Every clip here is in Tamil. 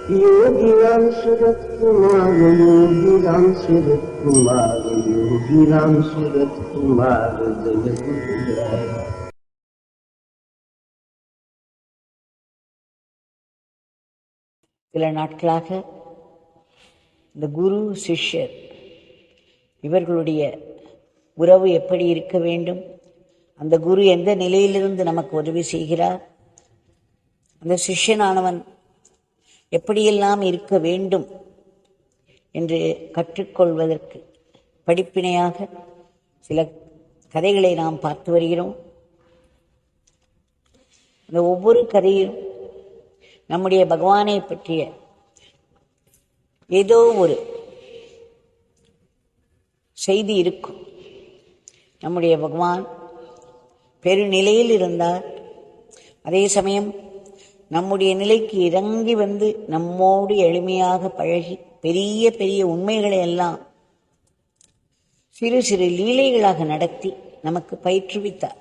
योगीराम सूरत कुमार, योगीराम सूरत कुमार, योगीराम सूरत कुमार, जय गुरुराय। சில நாட்களாக இந்த குரு சிஷ்யர் இவர்களுடைய உறவு எப்படி இருக்க வேண்டும், அந்த குரு எந்த நிலையிலிருந்து நமக்கு உதவி செய்கிறார், அந்த சிஷ்யனானவன் எப்படியெல்லாம் இருக்க வேண்டும் என்று கற்றுக்கொள்வதற்கு படிப்பினையாக சில கதைகளை நாம் பார்த்து வருகிறோம். இந்த ஒவ்வொரு கதையும் நம்முடைய பகவானை பற்றிய ஏதோ ஒரு செய்தி இருக்கும். நம்முடைய பகவான் பெருநிலையில் இருந்தார், அதே சமயம் நம்முடைய நிலைக்கு இறங்கி வந்து நம்மோடு எளிமையாக பழகி பெரிய பெரிய உண்மைகளை எல்லாம் சிறு சிறு லீலைகளாக நடத்தி நமக்கு பயிற்றுவித்தார்.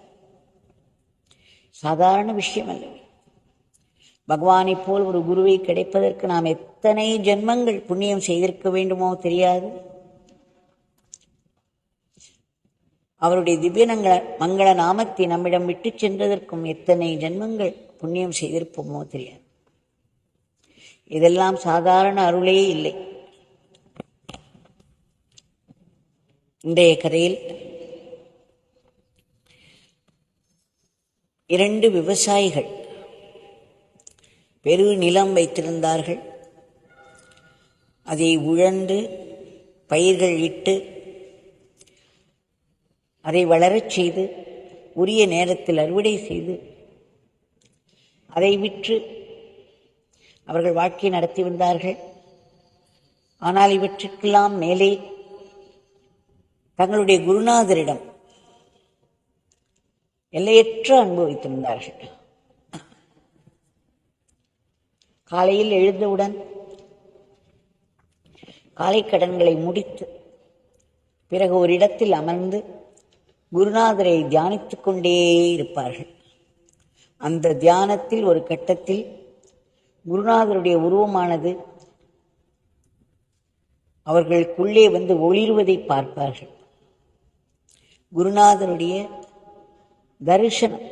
சாதாரண விஷயம் அல்லவே. பகவானை போல் ஒரு குருவை கிடைப்பதற்கு நாம் எத்தனை ஜென்மங்கள் புண்ணியம் செய்திருக்க வேண்டுமோ தெரியாது. அவருடைய திவ்ய மங்கள நாமத்தை நம்மிடம் விட்டு சென்றதற்கும் எத்தனை ஜென்மங்கள் புண்ணியம் செய்திருப்போமோ தெரியாது. இதெல்லாம் சாதாரண அருளே இல்லை. இன்றைய கதையில் 2 விவசாயிகள் பெரு நிலம் வைத்திருந்தார்கள். அதை உழந்து பயிர்கள் இட்டு அதை வளரச் செய்து உரிய நேரத்தில் அறுவடை செய்து அதை விற்று அவர்கள் வாழ்க்கை நடத்தி வந்தார்கள். ஆனால் இவற்றுக்கெல்லாம் மேலே தங்களுடைய குருநாதரிடம் எல்லையற்ற அன்பு வைத்திருந்தார்கள். காலையில் எழுந்தவுடன் காலை கடன்களை முடித்து பிறகு ஒரு இடத்தில் அமர்ந்து குருநாதரை தியானித்துக் கொண்டே இருப்பார்கள். அந்த தியானத்தில் ஒரு கட்டத்தில் குருநாதருடைய உருவமானது அவர்களுக்குள்ளே வந்து ஒளிர்வதை பார்ப்பார்கள். குருநாதருடைய தரிசனம்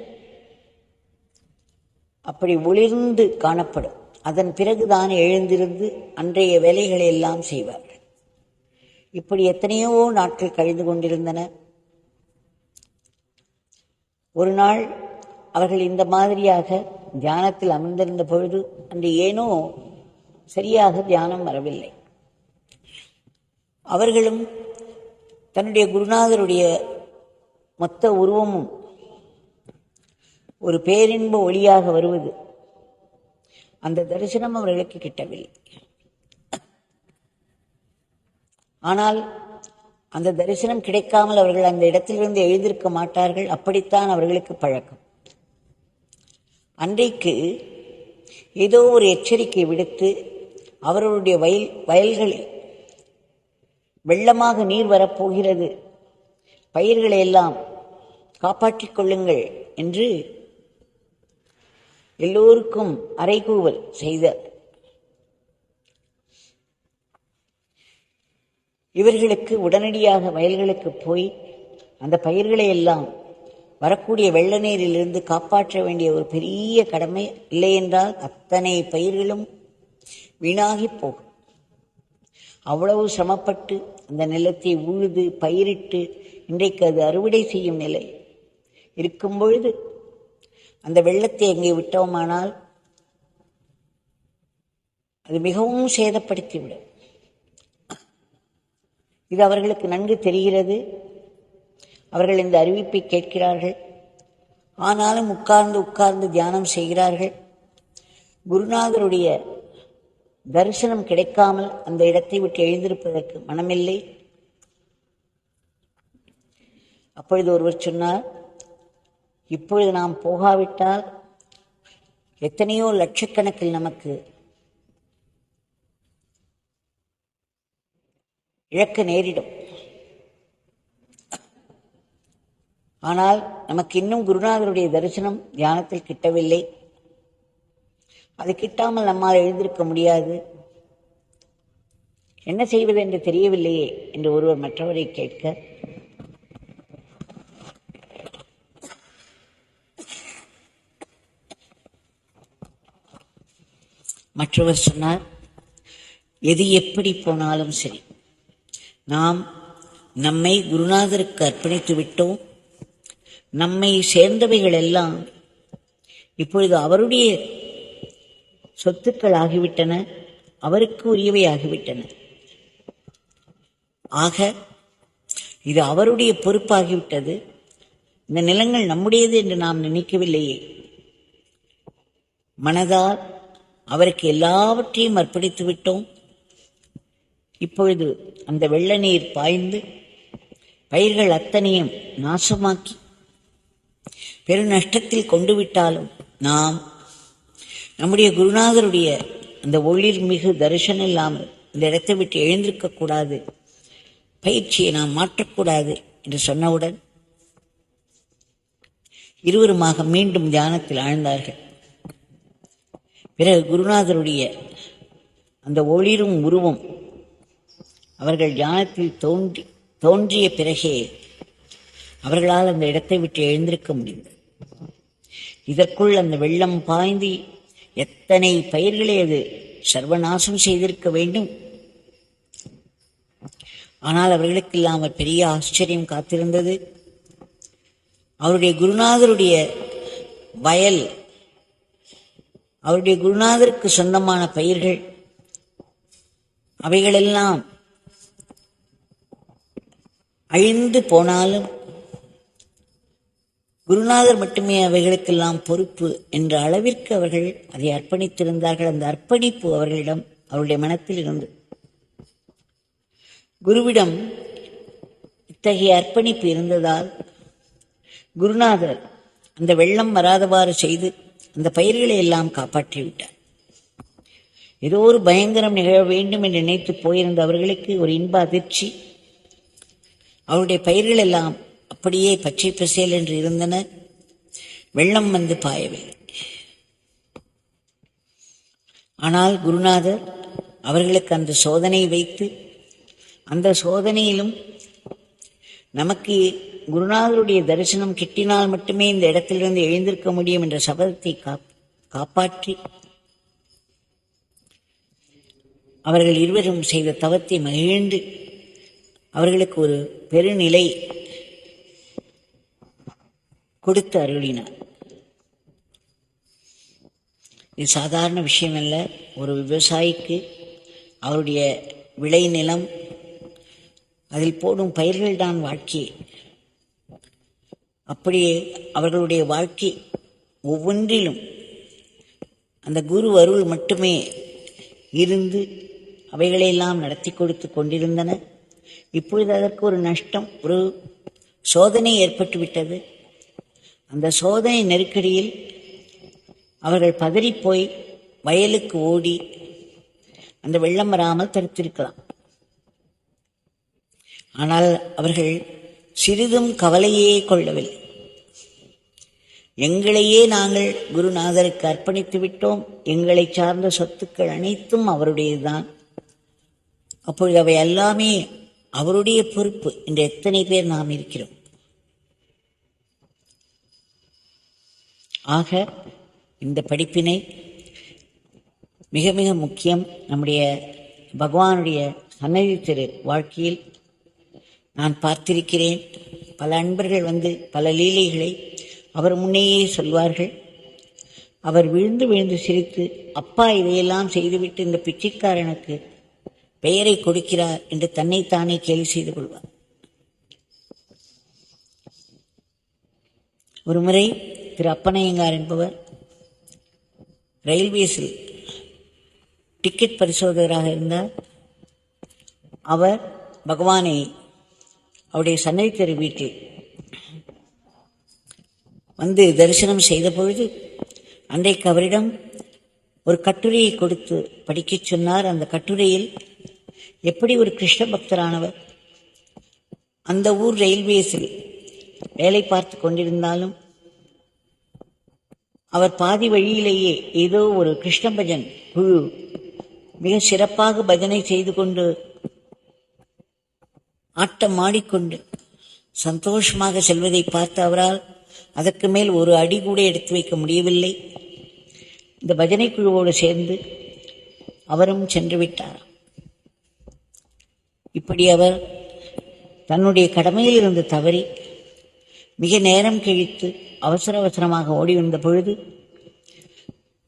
அப்படி ஒளிர்ந்து காணப்படும். அதன் பிறகுதான் எழுந்திருந்து அன்றைய வேலைகளை எல்லாம் செய்வார்கள். இப்படி எத்தனையோ நாட்கள் கழிந்து கொண்டிருந்தன. ஒரு நாள் அவர்கள் இந்த மாதிரியாக தியானத்தில் அமர்ந்திருந்த பொழுது அன்று ஏனோ சரியாக தியானம் வரவில்லை. அவர்களும் தன்னுடைய குருநாதருடைய மொத்த உருவமும் ஒரு பேரின்ப ஒளியாக வருவது, அந்த தரிசனம் அவர்களுக்கு கிட்டவில்லை. ஆனால் அந்த தரிசனம் கிடைக்காமல் அவர்கள் அந்த இடத்திலிருந்து எழுந்திருக்க மாட்டார்கள். அப்படித்தான் அவர்களுக்கு பழக்கம். அன்றைக்கு ஏதோ ஒரு எச்சரிக்கை விடுத்து அவர்களுடைய வயல்களில் வெள்ளமாக நீர் வரப்போகிறது, பயிர்களை எல்லாம் காப்பாற்றிக் கொள்ளுங்கள் என்று எல்லோருக்கும் அறைகூவல் செய்தார். இவர்களுக்கு உடனடியாக வயல்களுக்கு போய் அந்த பயிர்களை எல்லாம் வரக்கூடிய வெள்ள நீரிலிருந்து காப்பாற்ற வேண்டிய ஒரு பெரிய கடமை. இல்லையென்றால் அத்தனை பயிர்களும் வீணாகி போகும். அவ்வளவு சிரமப்பட்டு அந்த நிலத்தை உழுது பயிரிட்டு இன்றைக்கு அது அறுவடை செய்யும் நிலை இருக்கும் பொழுது அந்த வெள்ளத்தை எங்கே விட்டோமானால் அது மிகவும் சேதப்படுத்திவிடும். இது அவர்களுக்கு நன்கு தெரிகிறது. அவர்கள் இந்த அறிவிப்பை கேட்கிறார்கள். ஆனாலும் உட்கார்ந்து தியானம் செய்கிறார்கள். குருநாதருடைய தரிசனம் கிடைக்காமல் அந்த இடத்தை விட்டு எழுந்திருப்பதற்கு மனமில்லை. அப்பொழுது ஒருவர் சொன்னார், இப்பொழுது நாம் போகாவிட்டால் எத்தனையோ லட்சக்கணக்கில் நமக்கு இழக்க நேரிடும். ஆனால் நமக்கு இன்னும் குருநாதருடைய தரிசனம் தியானத்தில் கிட்டவில்லை. அது கிட்டாமல் நம்மால் எழுந்திருக்க முடியாது. என்ன செய்வது என்று தெரியவில்லையே என்று ஒருவர் மற்றவரை கேட்க, மற்றவர் சொன்னார், எது எப்படி போனாலும் சரி, நாம் நம்மை குருநாதருக்கு அர்ப்பணித்து விட்டோம். நம்மை சேர்ந்தவைகள் எல்லாம் இப்பொழுது அவருடைய சொத்துக்கள் ஆகிவிட்டன, அவருக்கு உரியவை ஆகிவிட்டன. ஆக இது அவருடைய பொறுப்பாகிவிட்டது. இந்த நிலங்கள் நம்முடையது என்று நாம் நினைக்கவில்லையே. மனதால் அவருக்கு எல்லாவற்றையும் அர்ப்பணித்து விட்டோம். இப்பொழுது அந்த வெள்ள நீர் பாய்ந்து பயிர்கள் அத்தனையும் நாசமாக்கி பெரு நஷ்டத்தில் கொண்டு விட்டாலும் நாம் நம்முடைய குருநாதருடைய அந்த ஒளிர் மிகு தரிசனம் இல்லாமல் இந்த இடத்தை விட்டு எழுந்திருக்கக்கூடாது, பயிற்சியை நாம் மாற்றக்கூடாது என்று சொன்னவுடன் இருவருமாக மீண்டும் தியானத்தில் ஆழ்ந்தார்கள். பிறகு குருநாதருடைய அந்த ஒளிரும் உருவம் அவர்கள் தியானத்தில் தோன்றிய பிறகே அவர்களால் அந்த இடத்தை விட்டு எழுந்திருக்க முடிந்தது. இதற்குள் அந்த வெள்ளம் பாய்ந்து எத்தனை பயிர்களை அது சர்வநாசம் செய்திருக்க வேண்டும். ஆனால் அவர்களுக்கு இல்லாமல் பெரிய ஆச்சரியம் காத்திருந்தது. அவருடைய குருநாதருடைய வயல், அவருடைய குருநாதருக்கு சொந்தமான பயிர்கள், அவைகளெல்லாம் அழிந்து போனாலும் குருநாதர் மட்டுமே அவைகளுக்கெல்லாம் பொறுப்பு என்ற அளவிற்கு அவர்கள் அதை அர்ப்பணித்திருந்தார்கள். அந்த அர்ப்பணிப்பு அவர்களிடம், அவருடைய மனத்தில் இருந்து குருவிடம் இத்தகைய அர்ப்பணிப்பு இருந்ததால் குருநாதர் அந்த வெள்ளம் வராதவாறு செய்து அந்த பயிர்களை எல்லாம் காப்பாற்றிவிட்டார். ஏதோ ஒரு பயங்கரம் நிகழ வேண்டும் என்று நினைத்து போயிருந்த அவர்களுக்கு ஒரு இன்ப அதிர்ச்சி. அவருடைய பயிர்கள் எல்லாம் அப்படியே பச்சை பசேல் என்று இருந்தன. வெள்ளம் வந்து பாயவில்லை. ஆனால் குருநாதர் அவர்களுக்கு அந்த சோதனை வைத்து, அந்த சோதனையிலும் நமக்கு குருநாதருடைய தரிசனம் கிட்டினால் மட்டுமே இந்த இடத்திலிருந்து எழுந்திருக்க முடியும் என்ற சபதத்தை காப்பாற்றி அவர்கள் இருவரும் செய்த தவத்தை மகிழ்ந்து அவர்களுக்கு ஒரு பெருநிலை கொடுத்து அருளினார். இது சாதாரண விஷயம் அல்ல. ஒரு விவசாயிக்கு அவருடைய விளை நிலம், அதில் போடும் பயிர்கள் தான் வாழ்க்கை. அப்படியே அவர்களுடைய வாழ்க்கை ஒவ்வொன்றிலும் அந்த குரு அருள் மட்டுமே இருந்து அவைகளையெல்லாம் நடத்தி கொடுத்து கொண்டிருந்தன. இப்பொழுது அதற்கு ஒரு நஷ்டம், ஒரு சோதனை ஏற்பட்டுவிட்டது. அந்த சோதனை நெருக்கடியில் அவர்கள் பதறிப்போய் வயலுக்கு ஓடி அந்த வெள்ளம் வராமல் தடுத்திருக்கலாம். ஆனால் அவர்கள் சிறிதும் கவலையே கொள்ளவில்லை. எங்களையே நாங்கள் குருநாதருக்கு அர்ப்பணித்து விட்டோம், எங்களை சார்ந்த சொத்துக்கள் அனைத்தும் அவருடையதுதான், அப்பொழுது அவை எல்லாமே அவருடைய பொறுப்பு என்று எத்தனை பேர் நாம் இருக்கிறோம். ஆக இந்த படிப்பினை மிக மிக முக்கியம். நம்முடைய பகவானுடைய சன்னதி திரு வாழ்க்கையில் நான் பார்த்திருக்கிறேன். பல அன்பர்கள் வந்து பல லீலைகளை அவர் முன்னேயே சொல்வார்கள். அவர் விழுந்து விழுந்து சிரித்து, அப்பா இதையெல்லாம் செய்துவிட்டு இந்த பிச்சைக்காரனுக்கு பெயரை கொடுக்கிறார் என்று தன்னைத்தானே கேலி செய்து கொள்வார். ஒரு முறை திரு அப்பனையங்கார் என்பவர் ரயில்வேஸில் டிக்கெட் பரிசோதகராக இருந்தார். அவர் பகவானை அவருடைய சன்னதி தெரு வீட்டில் வந்து தரிசனம் செய்த பொழுது அன்றைக்கு அவரிடம் ஒரு கட்டுரையை கொடுத்து படிக்கச் சொன்னார். அந்த கட்டுரையில் எப்படி ஒரு கிருஷ்ண பக்தரானவர் அந்த ஊர் ரயில்வேஸில் வேலை பார்த்து கொண்டிருந்தாலும் அவர் பாதி வழியிலேயே ஏதோ ஒரு கிருஷ்ண பஜன் குழு மிக சிறப்பாக பஜனை செய்து கொண்டு ஆட்டம் ஆடிக்கொண்டு சந்தோஷமாக செல்வதை பார்த்து அவரால் அதற்கு மேல் ஒரு அடி கூட எடுத்து வைக்க முடியவில்லை. இந்த பஜனை குழுவோடு சேர்ந்து அவரும் சென்று விட்டார். இப்படி அவர் தன்னுடைய கடமையில் இருந்து தவறி மிக நேரம் கழித்து அவசர அவசரமாக ஓடி வந்த பொழுது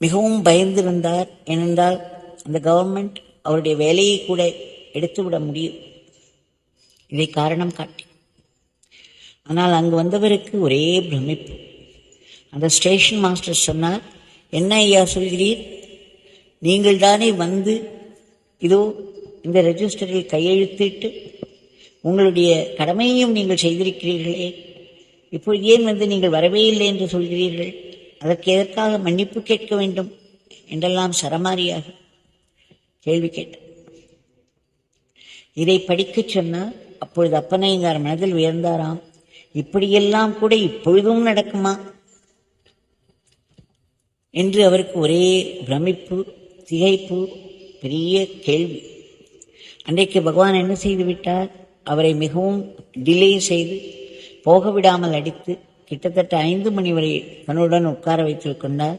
மிகவும் பயந்திருந்தார். ஏனென்றால் அந்த கவர்மெண்ட் அவருடைய வேலையை கூட எடுத்துவிட முடியும், இதை காரணம் காட்டி. ஆனால் அங்கு வந்தவருக்கு ஒரே பிரமிப்பு. அந்த ஸ்டேஷன் மாஸ்டர் சொன்னார், என்ன ஐயா சொல்கிறீர், நீங்கள் தானே வந்து இதோ இந்த ரெஜிஸ்டரில் கையெழுத்திட்டு உங்களுடைய கடமையையும் நீங்கள் செய்திருக்கிறீர்களே, இப்பொழுது ஏன் வந்து நீங்கள் வரவே இல்லை என்று சொல்கிறீர்கள், அதற்கு எதற்காக மன்னிப்பு கேட்க வேண்டும் என்றெல்லாம் சரமாரியாக கேள்வி கேட்டார். இதை படிக்கச் சொன்னார். அப்பொழுது அப்பனையங்கார் மனதில் உயர்ந்தாராம், இப்படியெல்லாம் கூட இப்பொழுதும் நடக்குமா என்று அவருக்கு ஒரே பிரமிப்பு, திகைப்பு, பெரிய கேள்வி. அன்றைக்கு பகவான் என்ன செய்து விட்டார், அவரை மிகவும் டிலே செய்து போக விடாமல் அடித்து கிட்டத்தட்ட 5 மணி வரை தன்னுடன் உட்கார வைத்துக் கொண்டார்.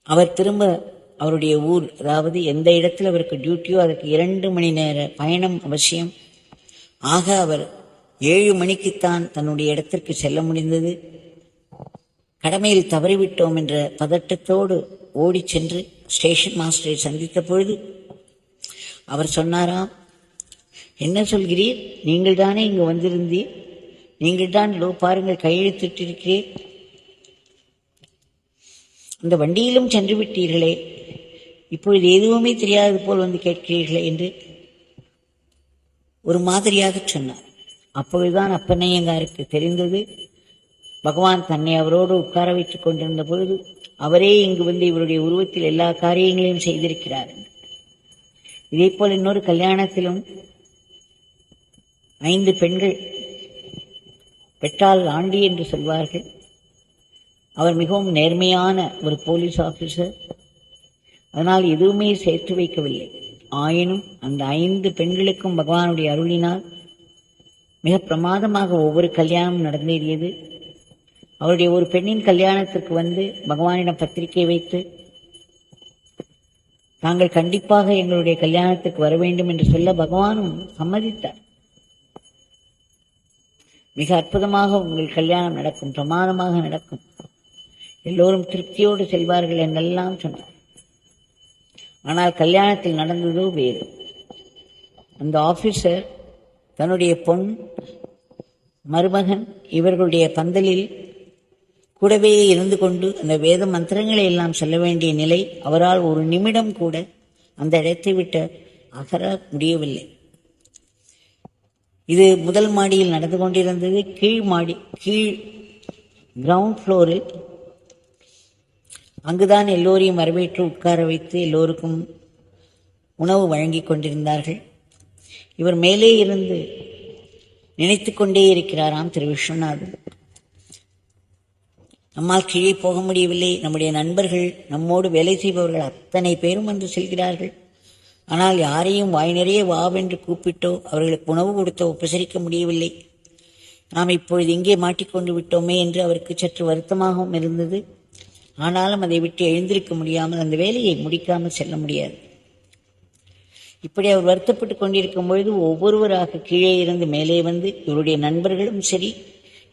அவர் திரும்ப அவருடைய ஊர், அதாவது எந்த இடத்தில் அவருக்கு டியூட்டியோ அதற்கு 2 மணி நேர பயணம் அவசியம். ஆக அவர் 7 மணிக்குத்தான் தன்னுடைய இடத்திற்கு செல்ல முடிந்தது. கடமையில் தவறிவிட்டோம் என்ற பதட்டத்தோடு ஓடி சென்று ஸ்டேஷன் மாஸ்டரை சந்தித்த பொழுது அவர் சொன்னாராம், என்ன சொல்கிறீர், நீங்கள் தானே இங்கு வந்திருந்தீர், நீங்கள் தான் பாருங்கள் கையெழுத்திட்டிருக்கிறீர், அந்த வண்டியிலும் சென்று விட்டீர்களே, இப்பொழுது எதுவுமே தெரியாதது போல் வந்து கேட்கிறீர்களே என்று ஒரு மாதிரியாக சொன்னார். அப்பொழுதுதான் அப்பனையங்காருக்கு தெரிந்தது, பகவான் தன்னை அவரோடு உட்கார வைத்துக் கொண்டிருந்த பொழுது அவரே இங்கு வந்து இவருடைய உருவத்தில் எல்லா காரியங்களையும் செய்திருக்கிறார். இதே போல் இன்னொரு கல்யாணத்திலும் 5 பெண்கள், பெற்றால் ஆண்டி என்று சொல்வார்கள், அவர் மிகவும் நேர்மையான ஒரு போலீஸ் ஆபீசர், அதனால் எதுவுமே சேர்த்து வைக்கவில்லை. ஆயினும் அந்த 5 பெண்களுக்கும் பகவானுடைய அருளினால் மிக பிரமாதமாக ஒவ்வொரு கல்யாணம் நடந்தேறியது. அவருடைய ஒரு பெண்ணின் கல்யாணத்திற்கு வந்து பகவானிடம் பத்திரிகை வைத்து தாங்கள் கண்டிப்பாக எங்களுடைய கல்யாணத்துக்கு வர வேண்டும் என்று சொல்ல பகவானும் சம்மதித்தார். மிக அற்புதமாக உங்கள் கல்யாணம் நடக்கும், பிரமாதமாக நடக்கும், எல்லோரும் திருப்தியோடு செல்வார்கள் என்றெல்லாம் சொன்னார். ஆனால் கல்யாணத்தில் நடந்ததோ வேறு. அந்த ஆபீசர் தன்னுடைய பொன், மருமகன் இவர்களுடைய பந்தலில் கூடவே இருந்து கொண்டு அந்த வேத மந்திரங்களை எல்லாம் சொல்ல வேண்டிய நிலை, அவரால் ஒரு நிமிடம் கூட அந்த இடத்தை விட்டு அகர முடியவில்லை. இது முதல் மாடியில் நடந்து கொண்டிருந்தது. கீழ் கிரவுண்ட் ஃப்ளோரில் அங்குதான் எல்லோரையும் வரவேற்று உட்கார வைத்து எல்லோருக்கும் உணவு வழங்கி கொண்டிருந்தார்கள். இவர் மேலே இருந்து நினைத்து கொண்டே இருக்கிறாராம் திரு விஸ்வநாதன், நம்மால் கீழே போக முடியவில்லை, நம்முடைய நண்பர்கள், நம்மோடு வேலை செய்பவர்கள் அத்தனை பேரும் வந்து செல்கிறார்கள், ஆனால் யாரையும் வாய் நிறைய வாவென்று கூப்பிட்டோ அவர்களுக்கு உணவு கொடுத்தோ உபசரிக்க முடியவில்லை, நாம் இப்பொழுது இங்கே மாட்டிக்கொண்டு விட்டோமே என்று அவருக்கு சற்று வருத்தமாகவும் இருந்தது. ஆனாலும் அதை விட்டு எழுந்திருக்க முடியாமல் அந்த வேலையை முடிக்காமல் செல்ல முடியாது. இப்படி அவர் வருத்தப்பட்டு கொண்டிருக்கும் பொழுது ஒவ்வொருவராக கீழே இருந்து மேலே வந்து இவருடைய நண்பர்களும் சரி,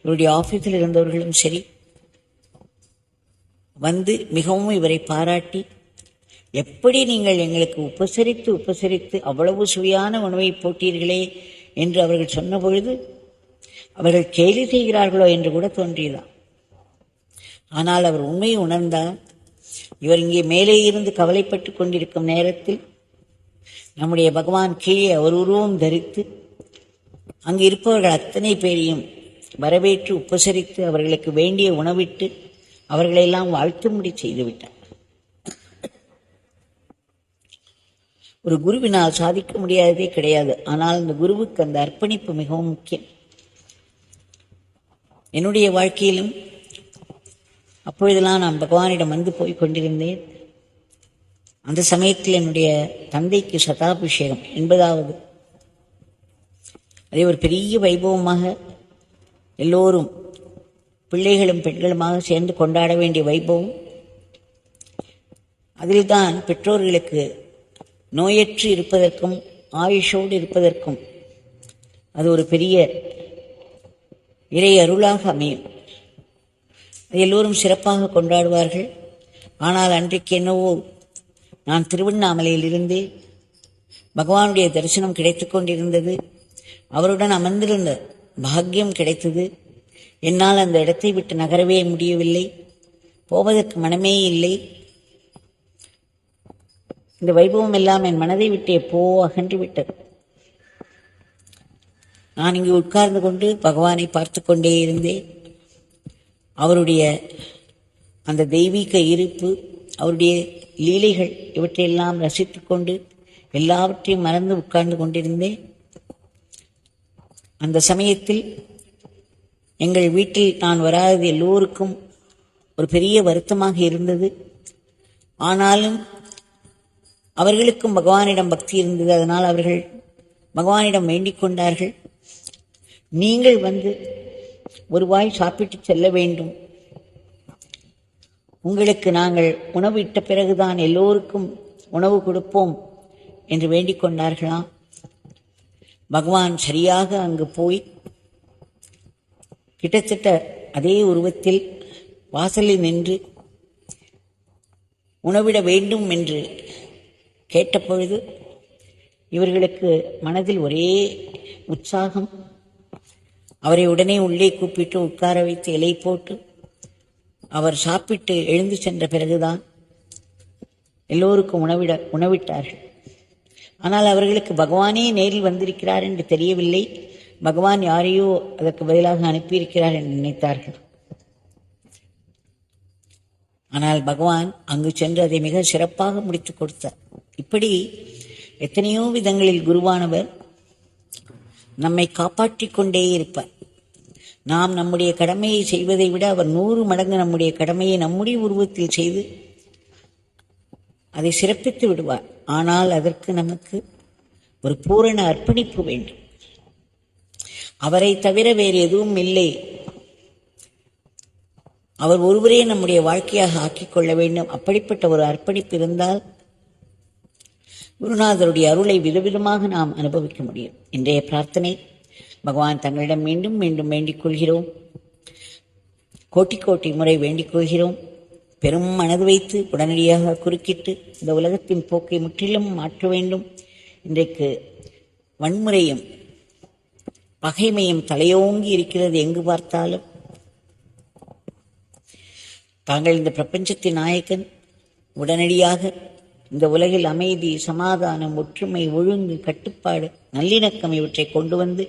இவருடைய ஆபீஸில் இருந்தவர்களும் சரி வந்து மிகவும் இவரை பாராட்டி, எப்படி நீங்கள் எங்களுக்கு உபசரித்து அவ்வளவு சுவையான உணவை போட்டீர்களே என்று அவர்கள் சொன்ன பொழுது அவர்கள் கேலி செய்கிறார்களோ என்று கூட தோன்றியதாம். ஆனால் அவர் உண்மையை உணர்ந்தார். இவர் இங்கே மேலே இருந்து கவலைப்பட்டு கொண்டிருக்கும் நேரத்தில் நம்முடைய பகவான் கீழே அவர் உருவம் தரித்து அங்கு இருப்பவர்கள் அத்தனை பேரையும் வரவேற்று உபசரித்து அவர்களுக்கு வேண்டிய உணவிட்டு அவர்களெல்லாம் வாழ்த்தும்படி செய்துவிட்டார். ஒரு குருவினால் சாதிக்க முடியாததே கிடையாது. ஆனால் அந்த குருவுக்கு அந்த அர்ப்பணிப்பு மிகவும் முக்கியம். என்னுடைய வாழ்க்கையிலும் அப்பொழுதெல்லாம் நான் பகவானிடம் வந்து போய் கொண்டிருந்தேன். அந்த சமயத்தில் என்னுடைய தந்தைக்கு சதாபிஷேகம் 80வது. அதே ஒரு பெரிய வைபவமாக எல்லோரும் பிள்ளைகளும் பெண்களுமாக சேர்ந்து கொண்டாட வேண்டிய வைபவம். அதில்தான் பெற்றோர்களுக்கு நோயற்று இருப்பதற்கும் ஆயுஷோடு இருப்பதற்கும் அது ஒரு பெரிய இறை அருளாக அமையும். அது எல்லோரும் சிறப்பாக கொண்டாடுவார்கள். ஆனால் அன்றைக்கு என்னவோ நான் திருவண்ணாமலையில் இருந்து பகவானுடைய தரிசனம் கிடைத்து கொண்டிருந்தது. அவருடன் அமர்ந்திருந்த பாக்கியம் கிடைத்தது. என்னால் அந்த இடத்தை விட்டு நகரவே முடியவில்லை. போவதற்கு மனமே இல்லை. இந்த வைபவம் எல்லாம் என் மனதை விட்டு எப்போ அகன்று விட்டது. நான் இங்கு உட்கார்ந்து கொண்டு பகவானை பார்த்து கொண்டே இருந்தேன். அவருடைய அந்த தெய்வீக இருப்பு, அவருடைய லீலைகள் இவற்றையெல்லாம் ரசித்து கொண்டு எல்லாவற்றையும் மறந்து உட்கார்ந்து கொண்டிருந்தேன். அந்த சமயத்தில் எங்கள் வீட்டில் நான் வராதது எல்லோருக்கும் ஒரு பெரிய வருத்தமாக இருந்தது. ஆனாலும் அவர்களுக்கும் பகவானிடம் பக்தி இருந்தது. அதனால் அவர்கள் பகவானிடம் வேண்டிக் கொண்டார்கள், நீங்கள் வந்து ஒரு வாய் சாப்பிட்டு செல்ல வேண்டும். உங்களுக்கு நாங்கள் உணவு இட்ட பிறகுதான் எல்லோருக்கும் உணவு கொடுப்போம் என்று வேண்டிக் கொண்டார்களாம். பகவான் சரியாக அங்கு போய் கிட்டத்தட்ட அதே உருவத்தில் வாசலில் நின்று உணவிட வேண்டும் என்று கேட்டபொழுது இவர்களுக்கு மனதில் ஒரே உற்சாகம். அவரை உடனே உள்ளே கூப்பிட்டு உட்கார வைத்து இலை போட்டு அவர் சாப்பிட்டு எழுந்து சென்ற பிறகுதான் எல்லோருக்கும் உணவிட்டார்கள். ஆனால் அவர்களுக்கு பகவானே நேரில் வந்திருக்கிறார் என்று தெரியவில்லை. பகவான் யாரையோ அதற்கு பதிலாக அனுப்பியிருக்கிறார் என்று நினைத்தார்கள். ஆனால் பகவான் அங்கு சென்று அதை மிக சிறப்பாக முடித்துக் கொடுத்தார். இப்படி எத்தனையோ விதங்களில் குருவானவர் நம்மை காப்பாற்றிக் கொண்டே இருப்பார். நாம் நம்முடைய கடமையை செய்வதை விட அவர் 100 மடங்கு நம்முடைய கடமையை நம்முடைய உருவத்தில் செய்து அதை சிறப்பித்து விடுவார். ஆனால் அதற்கு நமக்கு ஒரு பூரண அர்ப்பணிப்பு வேண்டும். அவரை தவிர வேறு எதுவும் இல்லை. அவர் ஒருவரே நம்முடைய வாழ்க்கையாக ஆக்கிக் கொள்ள வேண்டும். அப்படிப்பட்ட ஒரு அர்ப்பணிப்பு இருந்தால் குருநாதருடைய அருளை விதவிதமாக நாம் அனுபவிக்க முடியும். இன்றைய பிரார்த்தனை, பகவான் தங்களிடம் மீண்டும் மீண்டும் வேண்டிக் கொள்கிறோம். கோட்டி கோட்டி முறை வேண்டிக் கொள்கிறோம். பெரும் மனது வைத்து உடனடியாக குறுக்கிட்டு இந்த உலகத்தின் போக்கை முற்றிலும் மாற்ற வேண்டும். இன்றைக்கு வன்முறையும் பகைமையும் தலையோங்கி இருக்கிறது எங்கு பார்த்தாலும். தாங்கள் இந்த பிரபஞ்சத்தின் நாயகன், உடனடியாக இந்த உலகில் அமைதி, சமாதானம், ஒற்றுமை, ஒழுங்கு, கட்டுப்பாடு, நல்லிணக்கம் இவற்றை கொண்டு வந்து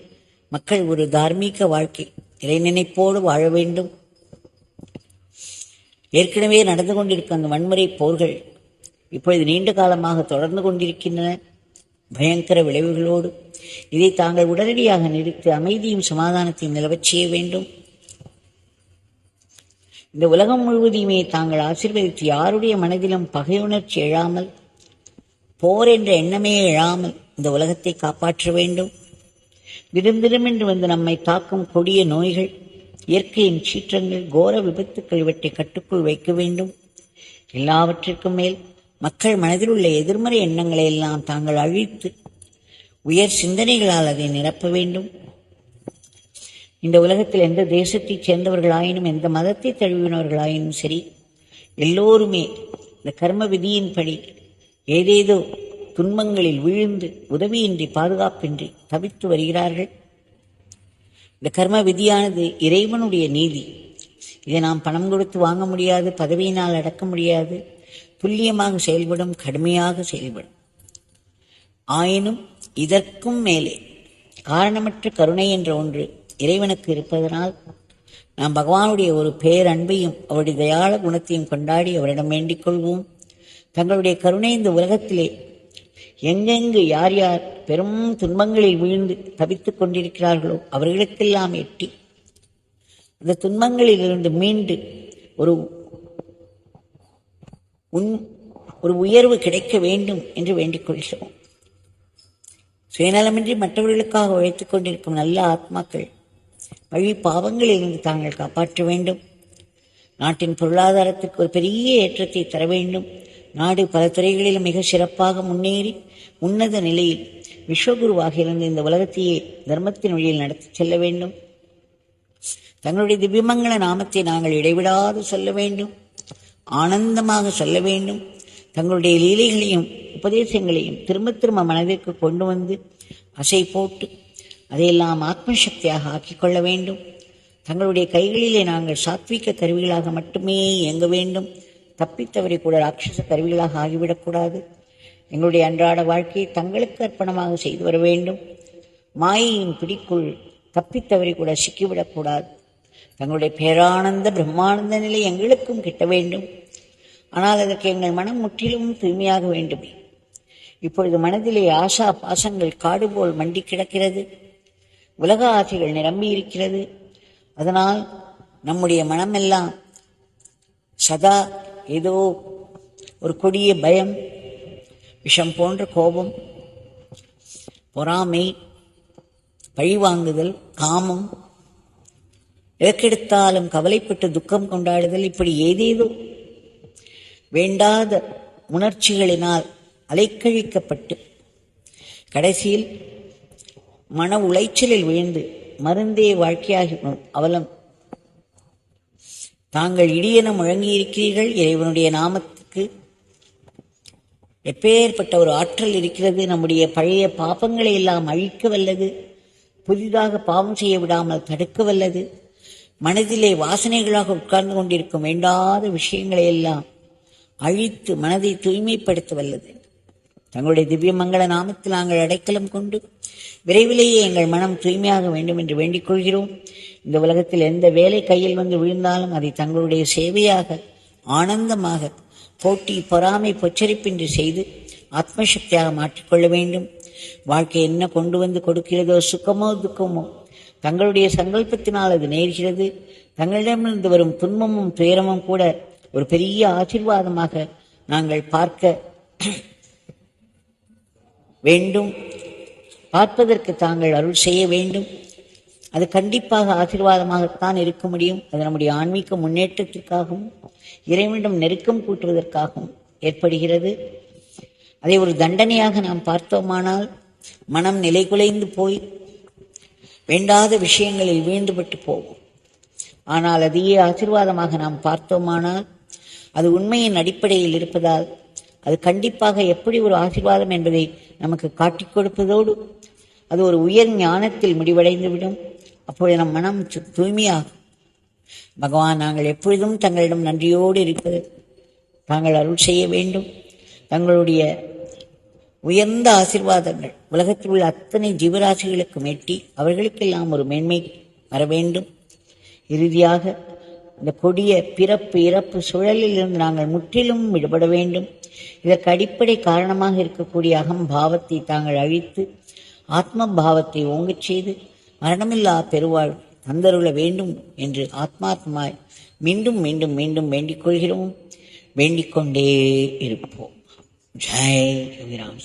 மக்கள் ஒரு தார்மீக வாழ்க்கை இறை நினைப்போடு வாழ வேண்டும். ஏற்கனவே நடந்து கொண்டிருக்கும் அந்த வன்முறை போர்கள் இப்பொழுது நீண்ட காலமாக தொடர்ந்து கொண்டிருக்கின்றன, பயங்கர விளைவுகளோடு. இதை தாங்கள் உடனடியாக நிறுத்தி அமைதியும் சமாதானத்தையும் நிலவச் செய்ய வேண்டும். இந்த உலகம் முழுவதையுமே தாங்கள் ஆசீர்வதித்து யாருடைய மனதிலும் பகையுணர்ச்சி எழாமல், போர் என்ற எண்ணமே எழாமல் இந்த உலகத்தை காப்பாற்ற வேண்டும். திடமென்று வந்து நம்மை தாக்கும் கொடிய நோய்கள், இயற்கையின் சீற்றங்கள், கோர விபத்துக்கள் இவற்றை கட்டுக்குள் வைக்க வேண்டும். எல்லாவற்றிற்கும் மேல் மக்கள் மனதில் உள்ள எதிர்மறை எண்ணங்களை எல்லாம் தாங்கள் அழித்து உயர் சிந்தனைகளால் அதை நிரப்ப வேண்டும். இந்த உலகத்தில் எந்த தேசத்தைச் சேர்ந்தவர்களாயினும் எந்த மதத்தை தழுவினவர்களாயினும் சரி, எல்லோருமே இந்த கர்ம விதியின்படி ஏதேதோ துன்பங்களில் விழுந்து உதவியின்றி பாதுகாப்பின்றி தவித்து வருகிறார்கள். இந்த கர்ம விதியானது இறைவனுடைய நீதி. இதை நாம் பணம் கொடுத்து வாங்க முடியாது, பதவியினால் அடக்க முடியாது. துல்லியமாக செயல்படும், கடுமையாக செயல்படும். ஆயினும் இதற்கும் மேலே காரணமற்ற கருணை என்ற ஒன்று இறைவனுக்கு இருப்பதனால் நாம் பகவானுடைய ஒரு பேரன்பையும் அவருடைய தயாள குணத்தையும் கொண்டாடி அவரிடம் வேண்டிக் கொள்வோம். தங்களுடைய கருணை இந்த உலகத்திலே எங்கெங்கு யார் யார் பெரும் துன்பங்களில் வீழ்ந்து தவித்துக் கொண்டிருக்கிறார்களோ அவர்களுக்கெல்லாம் எட்டி அந்த துன்பங்களிலிருந்து மீண்டு ஒரு ஒரு உயர்வு கிடைக்க வேண்டும் என்று வேண்டிக் கொள்கிறோம். சுயநலமின்றி மற்றவர்களுக்காக உழைத்துக் கொண்டிருக்கும் நல்ல ஆத்மாக்கள் வழி பாவங்களிலிருந்து தாங்கள் காப்பாற்ற வேண்டும். நாட்டின் பொருளாதாரத்திற்கு ஒரு பெரிய ஏற்றத்தை தர வேண்டும். நாடு பல துறைகளிலும் மிக சிறப்பாக முன்னேறி உன்னத நிலையில் விஸ்வகுருவாக இருந்து இந்த உலகத்தையே தர்மத்தின் வழியில் நடத்தி செல்ல வேண்டும். தங்களுடைய திவ்யமங்கள நாமத்தை நாங்கள் இடைவிடாது சொல்ல வேண்டும், ஆனந்தமாக சொல்ல வேண்டும். தங்களுடைய லீலைகளையும் உபதேசங்களையும் திரும்ப திரும்ப மனதிற்கு கொண்டு வந்து அசை போட்டு அதையெல்லாம் ஆத்மசக்தியாக ஆக்கிக்கொள்ள வேண்டும். தங்களுடைய கைகளிலே நாங்கள் சாத்விக கருவிகளாக மட்டுமே இயங்க வேண்டும். தப்பித்தவரை கூட ராட்சச கருவிகளாக ஆகிவிடக்கூடாது. எங்களுடைய அன்றாட வாழ்க்கையை தங்களுக்கு அர்ப்பணமாக செய்து வர வேண்டும். மாயையின் பிடிக்குள் தப்பித்தவரை கூட சிக்கிவிடக்கூடாது. தங்களுடைய பேரானந்த பிரம்மானந்த நிலை எங்களுக்கும் கிட்ட வேண்டும். ஆனால் அதற்கு எங்கள் மனம் முற்றிலும் தூய்மையாக வேண்டுமே. இப்பொழுது மனதிலே ஆசா பாசங்கள் காடு போல் மண்டி கிடக்கிறது. உலக ஆசைகள் நிரம்பி இருக்கிறது. அதனால் நம்முடைய மனமெல்லாம் சதா ஏதோ ஒரு கொடிய பயம், விஷம் போன்ற கோபம், பொறாமை, பழிவாங்குதல், காமம், எதற்கெடுத்தாலும் கவலைப்பட்டு துக்கம் கொண்டாடுதல், இப்படி ஏதேதோ வேண்டாத உணர்ச்சிகளினால் அலைக்கழிக்கப்பட்டு கடைசியில் மன உளைச்சலில் விழுந்து மருந்தே வாழ்க்கையாகி அவலம். தாங்கள் இடியென முழங்கியிருக்கிறீர்கள். இறைவனுடைய நாமத்துக்கு எப்பேற்பட்ட ஒரு ஆற்றல் இருக்கிறது. நம்முடைய பழைய பாபங்களை எல்லாம் அழிக்க வல்லது. புதிதாக பாவம் செய்ய விடாமல் தடுக்க வல்லது. மனதிலே வாசனைகளாக உட்கார்ந்து கொண்டிருக்கும் வேண்டாத விஷயங்களை எல்லாம் அழித்து மனதை தூய்மைப்படுத்த வல்லது. தங்களுடைய திவ்ய மங்கள நாமத்தில் நாங்கள் அடைக்கலம் கொண்டு விரைவிலேயே எங்கள் மனம் தூய்மையாக வேண்டும் என்று வேண்டிக் கொள்கிறோம். இந்த உலகத்தில் எந்த வேலை கையில் வந்து விழுந்தாலும் அதை தங்களுடைய சேவையாக ஆனந்தமாக போட்டி பொறாமை பொச்சரிப்பின்றி செய்து ஆத்மசக்தியாக மாற்றிக்கொள்ள வேண்டும். வாழ்க்கை என்ன கொண்டு வந்து கொடுக்கிறதோ, சுகமோ துக்கமோ, தங்களுடைய சங்கல்பத்தினால் அது நேர்கிறது. தங்களிடமிருந்து வரும் துன்பமும் துயரமும் கூட ஒரு பெரிய ஆசீர்வாதமாக நாங்கள் பார்க்க வேண்டும். பார்ப்பதற்கு தாங்கள் அருள் செய்ய வேண்டும். அது கண்டிப்பாக ஆசீர்வாதமாகத்தான் இருக்க முடியும். அது நம்முடைய ஆன்மீக முன்னேற்றத்திற்காகவும் இறைவனிடம் நெருக்கம் கூட்டுவதற்காகவும் ஏற்படுகிறது. அதை ஒரு தண்டனையாக நாம் பார்த்தோமானால் மனம் நிலைகுலைந்து போய் வேண்டாத விஷயங்களில் வீழ்ந்துபட்டு போவோம். ஆனால் அதையே ஆசீர்வாதமாக நாம் பார்த்தோமானால் அது உண்மையின் அடிப்படையில் இருப்பதால் அது கண்டிப்பாக எப்படி ஒரு ஆசீர்வாதம் என்பதை நமக்கு காட்டிக் கொடுப்பதோடு அது ஒரு உயர் ஞானத்தில் முடிவடைந்துவிடும். அப்பொழுது நம் மனம் தூய்மையாகும். பகவான் நாங்கள் எப்பொழுதும் தங்களிடம் நன்றியோடு இருப்பது தாங்கள் அருள் செய்ய வேண்டும். தங்களுடைய உயர்ந்த ஆசீர்வாதங்கள் உலகத்தில் உள்ள அத்தனை ஜீவராசிகளுக்கும் எட்டி அவர்களுக்கெல்லாம் ஒரு மேன்மை வர வேண்டும். இறுதியாக இந்த கொடிய பிறப்பு இறப்பு சுழலில் இருந்து நாங்கள் முற்றிலும் விடுபட வேண்டும். இதற்கு அடிப்படை காரணமாக இருக்கக்கூடிய அகம்பாவத்தை தாங்கள் அழித்து ஆத்ம பாவத்தை ஓங்கச் செய்து மரணமில்லா பெருவாழ் தந்தருள வேண்டும் என்று ஆத்மாத்மாய் மீண்டும் மீண்டும் மீண்டும் வேண்டிக் கொள்கிறோம். வேண்டிக் கொண்டே இருப்போம். ஜெய் யோகிராம்.